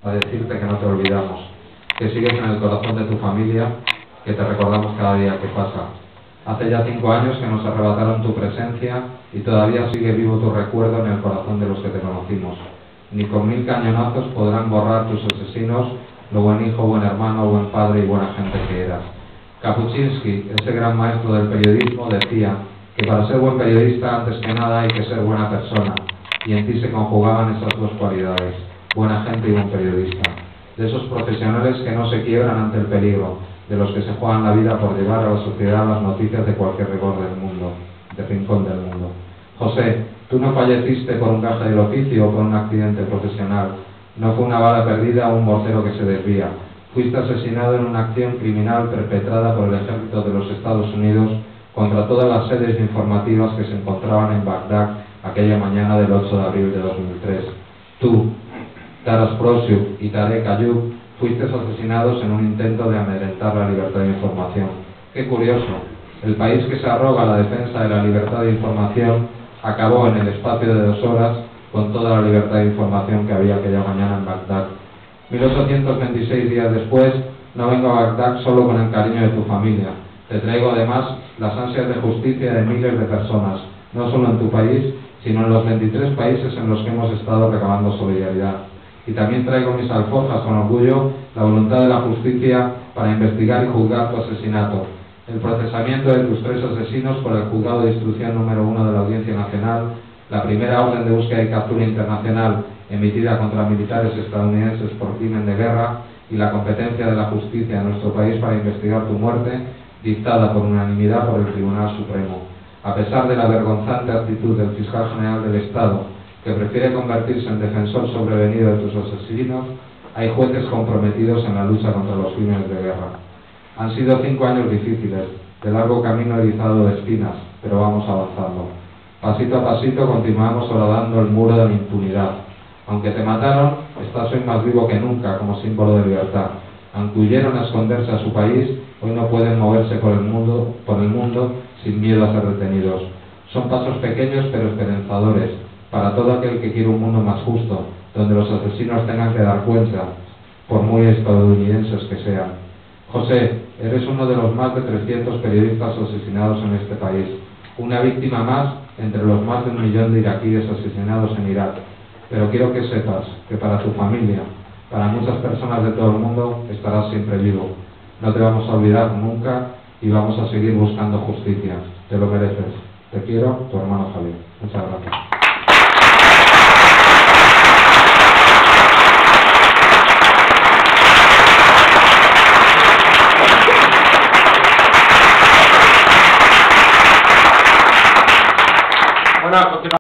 a decirte que no te olvidamos, que sigues en el corazón de tu familia, que te recordamos cada día que pasa. Hace ya 5 años que nos arrebataron tu presencia y todavía sigue vivo tu recuerdo en el corazón de los que te conocimos. Ni con 1000 cañonazos podrán borrar tus asesinos lo buen hijo, buen hermano, buen padre y buena gente que eras. Kapuscinski, ese gran maestro del periodismo, decía que para ser buen periodista antes que nada hay que ser buena persona, y en ti se conjugaban esas dos cualidades, buena gente y buen periodista. De esos profesionales que no se quiebran ante el peligro, de los que se juegan la vida por llevar a la sociedad las noticias de cualquier rigor del mundo, de rincón del mundo. José, tú no falleciste por un gaje del oficio o por un accidente profesional, no fue una bala perdida o un mortero que se desvía. Fuiste asesinado en una acción criminal perpetrada por el ejército de los Estados Unidos contra todas las sedes informativas que se encontraban en Bagdad aquella mañana del 8 de abril de 2003. Tú, Taras Prosiuk y Tarek Ayub fuiste asesinados en un intento de amedrentar la libertad de información. Qué curioso, el país que se arroga la defensa de la libertad de información acabó en el espacio de 2 horas con toda la libertad de información que había aquella mañana en Bagdad. 1826 días después, no vengo a Bagdad solo con el cariño de tu familia. Te traigo además las ansias de justicia de miles de personas, no solo en tu país, sino en los 23 países en los que hemos estado recabando solidaridad. Y también traigo mis alforjas con orgullo la voluntad de la justicia para investigar y juzgar tu asesinato, el procesamiento de tus 3 asesinos por el Juzgado de Instrucción número 1 de la Audiencia Nacional, la primera orden de búsqueda y captura internacional emitida contra militares estadounidenses por crimen de guerra y la competencia de la justicia de nuestro país para investigar tu muerte, dictada por unanimidad por el Tribunal Supremo. A pesar de la vergonzante actitud del Fiscal General del Estado, que prefiere convertirse en defensor sobrevenido de tus asesinos, hay jueces comprometidos en la lucha contra los crímenes de guerra. Han sido 5 años difíciles, de largo camino erizado de espinas, pero vamos avanzando. Pasito a pasito continuamos horadando el muro de la impunidad. Aunque te mataron, estás hoy más vivo que nunca como símbolo de libertad. Aunque huyeron a esconderse a su país, hoy no pueden moverse por el mundo sin miedo a ser detenidos. Son pasos pequeños pero esperanzadores para todo aquel que quiere un mundo más justo, donde los asesinos tengan que dar cuenta, por muy estadounidenses que sean. José, eres uno de los más de 300 periodistas asesinados en este país, una víctima más entre los más de 1 millón de iraquíes asesinados en Irak. Pero quiero que sepas que para tu familia, para muchas personas de todo el mundo, estarás siempre vivo. No te vamos a olvidar nunca y vamos a seguir buscando justicia. Te lo mereces. Te quiero, tu hermano Javier. Muchas gracias. Bueno, a continuación.